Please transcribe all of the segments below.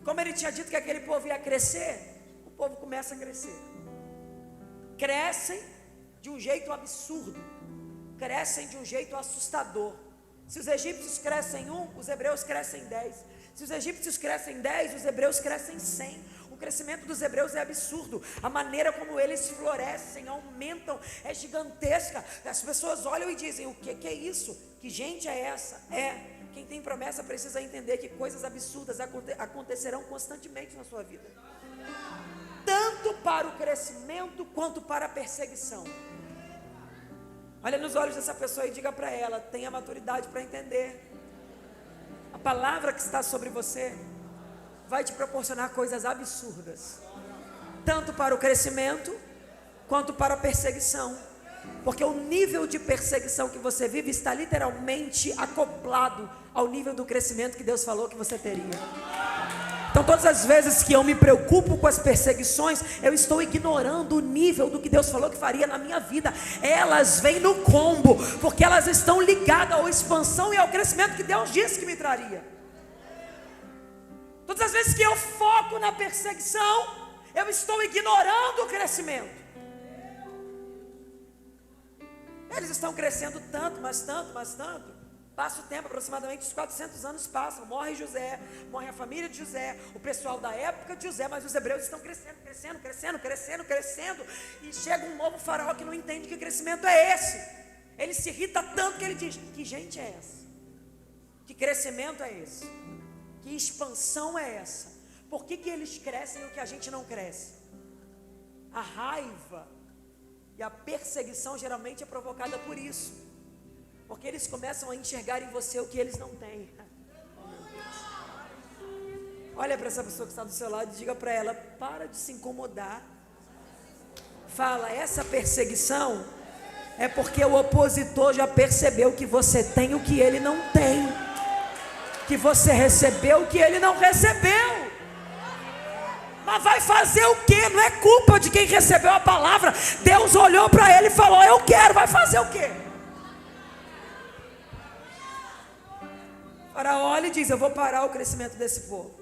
como ele tinha dito que aquele povo ia crescer, o povo começa a crescer. Crescem de um jeito absurdo, crescem de um jeito assustador. Se os egípcios crescem 1, os hebreus crescem 10. Se os egípcios crescem 10, os hebreus crescem 100. O crescimento dos hebreus é absurdo. A maneira como eles florescem, aumentam, é gigantesca. As pessoas olham e dizem: o que é isso? Que gente é essa? Quem tem promessa precisa entender que coisas absurdas acontecerão constantemente na sua vida, tanto para o crescimento quanto para a perseguição. Olha nos olhos dessa pessoa e diga para ela: tenha maturidade para entender. A palavra que está sobre você vai te proporcionar coisas absurdas, tanto para o crescimento quanto para a perseguição, porque o nível de perseguição que você vive está literalmente acoplado ao nível do crescimento que Deus falou que você teria. Então todas as vezes que eu me preocupo com as perseguições, eu estou ignorando o nível do que Deus falou que faria na minha vida. Elas vêm no combo, porque elas estão ligadas à expansão e ao crescimento que Deus disse que me traria. Todas as vezes que eu foco na perseguição, eu estou ignorando o crescimento. Eles estão crescendo tanto, mas tanto. Passa o tempo, aproximadamente os 400 anos passam, morre José, morre a família de José, o pessoal da época de José, mas os hebreus estão crescendo, e chega um novo faraó que não entende que crescimento é esse. Ele se irrita tanto que ele diz: que gente é essa? Que crescimento é esse? Que expansão é essa? Por que eles crescem e o que a gente não cresce? A raiva e a perseguição geralmente é provocada por isso, porque eles começam a enxergar em você o que eles não têm. Olha para essa pessoa que está do seu lado e diga para ela: para de se incomodar. Fala: essa perseguição é porque o opositor já percebeu que você tem o que ele não tem, que você recebeu o que ele não recebeu. Mas vai fazer o quê? Não é culpa de quem recebeu a palavra. Deus olhou para ele e falou: eu quero. Vai fazer o quê? Faraó olha e diz: eu vou parar o crescimento desse povo.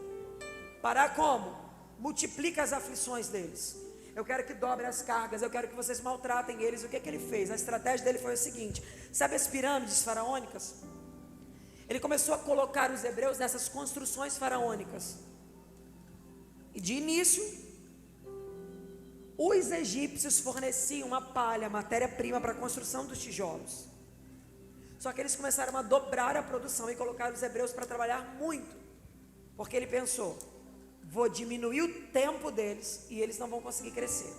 Parar como? Multiplica as aflições deles. Eu quero que dobre as cargas. Eu quero que vocês maltratem eles. O que ele fez? A estratégia dele foi o seguinte: sabe as pirâmides faraônicas? Ele começou a colocar os hebreus nessas construções faraônicas. E de início, os egípcios forneciam a palha, a matéria-prima para a construção dos tijolos. Só que eles começaram a dobrar a produção e colocar os hebreus para trabalhar muito, porque ele pensou: vou diminuir o tempo deles e eles não vão conseguir crescer.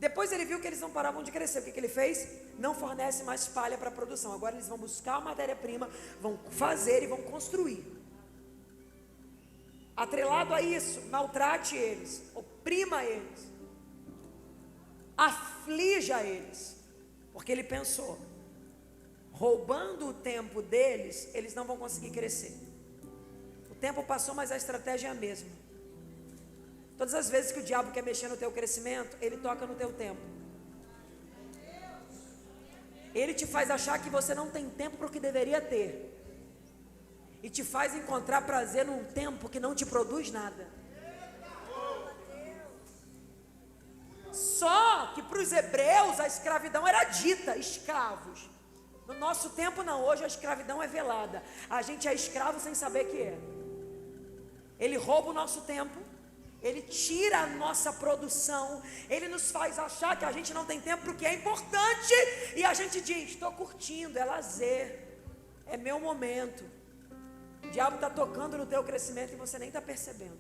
Depois ele viu que eles não paravam de crescer. O que ele fez? Não fornece mais palha para a produção. Agora eles vão buscar a matéria-prima, vão fazer e vão construir. Atrelado a isso, maltrate eles, oprima eles, aflija eles, porque ele pensou: roubando o tempo deles, eles não vão conseguir crescer. O tempo passou, mas a estratégia é a mesma. Todas as vezes que o diabo quer mexer no teu crescimento, ele toca no teu tempo. Ele te faz achar que você não tem tempo para o que deveria ter, e te faz encontrar prazer num tempo que não te produz nada. Só que para os hebreus a escravidão era dita escravos. No nosso tempo não, hoje a escravidão é velada. A gente é escravo sem saber que é. Ele rouba o nosso tempo, ele tira a nossa produção, ele nos faz achar que a gente não tem tempo para o que é importante, e a gente diz: estou curtindo, é lazer, é meu momento. O diabo está tocando no teu crescimento e você nem está percebendo.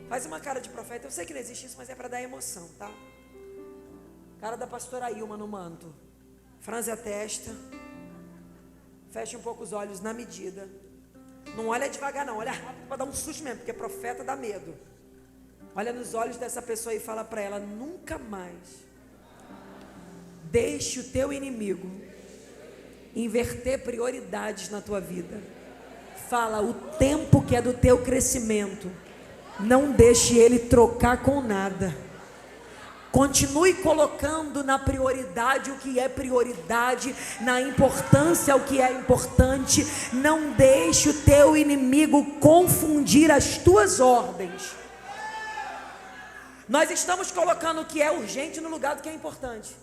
Faz uma cara de profeta. Eu sei que não existe isso, mas é para dar emoção, tá? Cara da pastora Ilma no manto. Franze a testa, fecha um pouco os olhos na medida. Não olha devagar não, olha rápido para dar um susto mesmo, porque profeta dá medo. Olha nos olhos dessa pessoa e fala para ela: nunca mais deixe o teu inimigo inverter prioridades na tua vida. Fala: o tempo que é do teu crescimento, não deixe ele trocar com nada. Continue colocando na prioridade o que é prioridade, na importância o que é importante. Não deixe o teu inimigo confundir as tuas ordens. Nós estamos colocando o que é urgente no lugar do que é importante.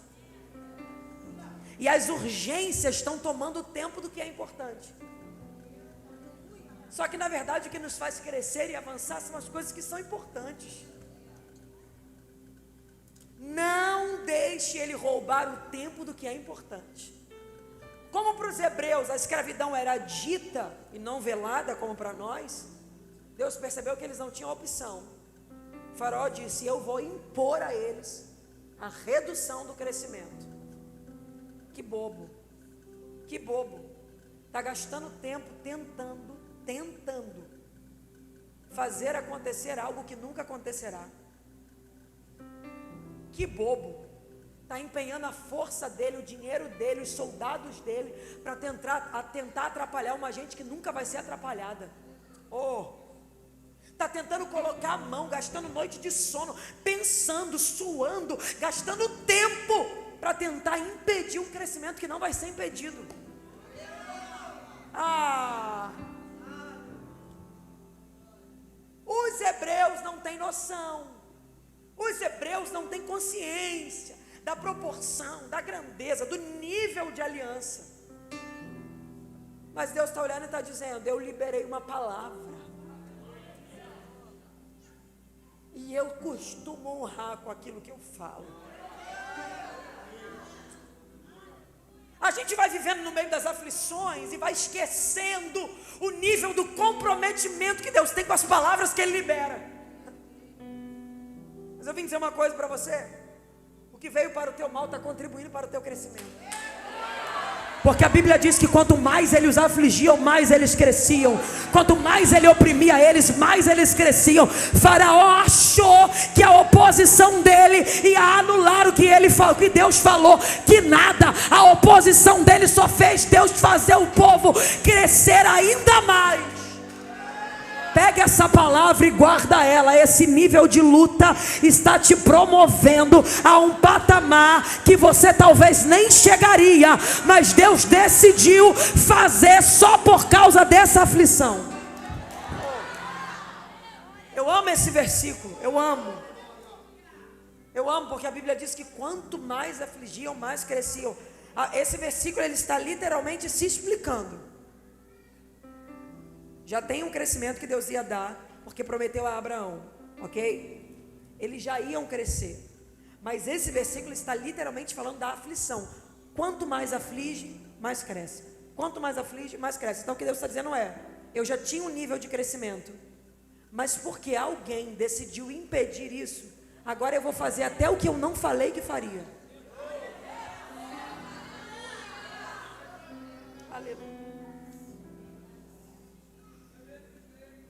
E as urgências estão tomando o tempo do que é importante. Só que na verdade o que nos faz crescer e avançar são as coisas que são importantes. Não deixe ele roubar o tempo do que é importante. Como para os hebreus a escravidão era dita e não velada como para nós, Deus percebeu que eles não tinham opção. O faraó disse: eu vou impor a eles a redução do crescimento. Que bobo, que bobo. Está gastando tempo tentando fazer acontecer algo que nunca acontecerá. Que bobo, está empenhando a força dele, o dinheiro dele, os soldados dele, para tentar atrapalhar uma gente que nunca vai ser atrapalhada. Está tentando colocar a mão, gastando noite de sono, pensando, suando, gastando tempo, para tentar impedir um crescimento que não vai ser impedido. Os hebreus não têm noção. Os hebreus não têm consciência da proporção, da grandeza, do nível de aliança. Mas Deus está olhando e está dizendo: eu liberei uma palavra. E eu costumo honrar com aquilo que eu falo. A gente vai vivendo no meio das aflições e vai esquecendo o nível do comprometimento que Deus tem com as palavras que Ele libera. Mas eu vim dizer uma coisa para você: o que veio para o teu mal está contribuindo para o teu crescimento. Porque a Bíblia diz que quanto mais ele os afligiam, mais eles cresciam. Quanto mais ele oprimia eles, mais eles cresciam. Faraó achou que a oposição dele ia anular o que ele falou, que Deus falou. Que nada, a oposição dele só fez Deus fazer o povo crescer ainda mais. Pega essa palavra e guarda ela. Esse nível de luta está te promovendo a um patamar que você talvez nem chegaria, mas Deus decidiu fazer só por causa dessa aflição. Eu amo esse versículo, eu amo porque a Bíblia diz que quanto mais afligiam, mais cresciam. Esse versículo ele está literalmente se explicando. Já tem um crescimento que Deus ia dar, porque prometeu a Abraão, ok? Eles já iam crescer, mas esse versículo está literalmente falando da aflição. Quanto mais aflige, mais cresce. Quanto mais aflige, mais cresce. Então o que Deus está dizendo é: eu já tinha um nível de crescimento, mas porque alguém decidiu impedir isso, agora eu vou fazer até o que eu não falei que faria. Aleluia.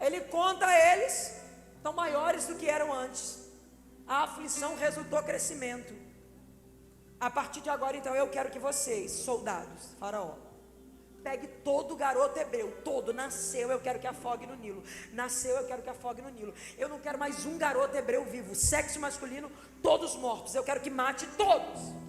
Ele conta a eles, estão maiores do que eram antes. A aflição resultou crescimento. A partir de agora, então, eu quero que vocês, soldados, faraó, pegue todo garoto hebreu, todo, nasceu, eu quero que afogue no Nilo. Nasceu, eu quero que afogue no Nilo. Eu não quero mais um garoto hebreu vivo, sexo masculino, todos mortos. Eu quero que mate todos.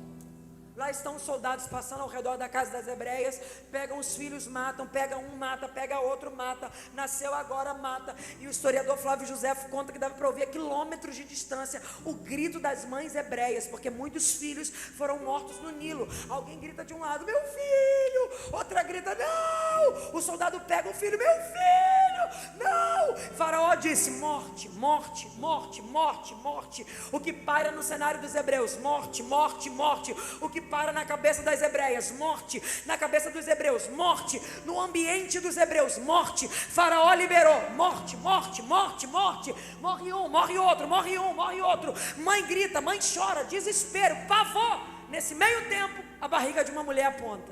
Lá estão os soldados passando ao redor da casa das hebreias, pegam os filhos, matam, pega um, mata, pega outro, mata, nasceu agora, mata. E o historiador Flávio José conta que dava para ouvir a quilômetros de distância o grito das mães hebreias, porque muitos filhos foram mortos no Nilo. Alguém grita de um lado: meu filho, outra grita: não. O soldado pega o filho: meu filho, não. Faraó disse: morte, morte, morte, morte, morte. O que paira no cenário dos hebreus: morte, morte, morte. O que para na cabeça das hebreias: morte. Na cabeça dos hebreus: morte. No ambiente dos hebreus: morte. Faraó liberou: morte, morte, morte, morte. Morre um, morre outro, morre um, morre outro. Mãe grita, mãe chora, desespero, pavor. Nesse meio tempo, a barriga de uma mulher aponta,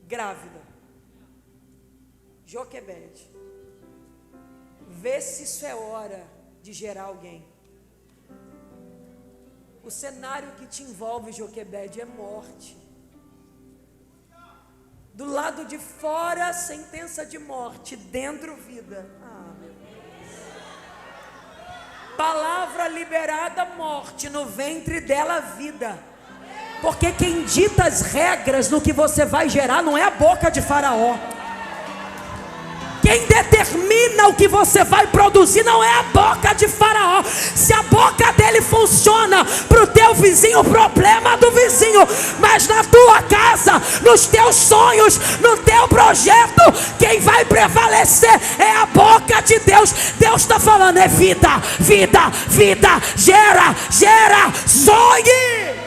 grávida. Joquebede. Vê se isso é hora de gerar alguém. O cenário que te envolve, Joquebede, é morte. Do lado de fora, sentença de morte. Dentro, vida. Meu Deus. Palavra liberada, morte, no ventre dela, vida. Porque quem dita as regras no que você vai gerar não é a boca de Faraó. Quem determina o que você vai produzir não é a boca de Faraó. Se a boca dele funciona para o teu vizinho, o problema é do vizinho. Mas na tua casa, nos teus sonhos, no teu projeto, quem vai prevalecer é a boca de Deus. Deus está falando, é vida, vida, vida, gera, gera, sonhe.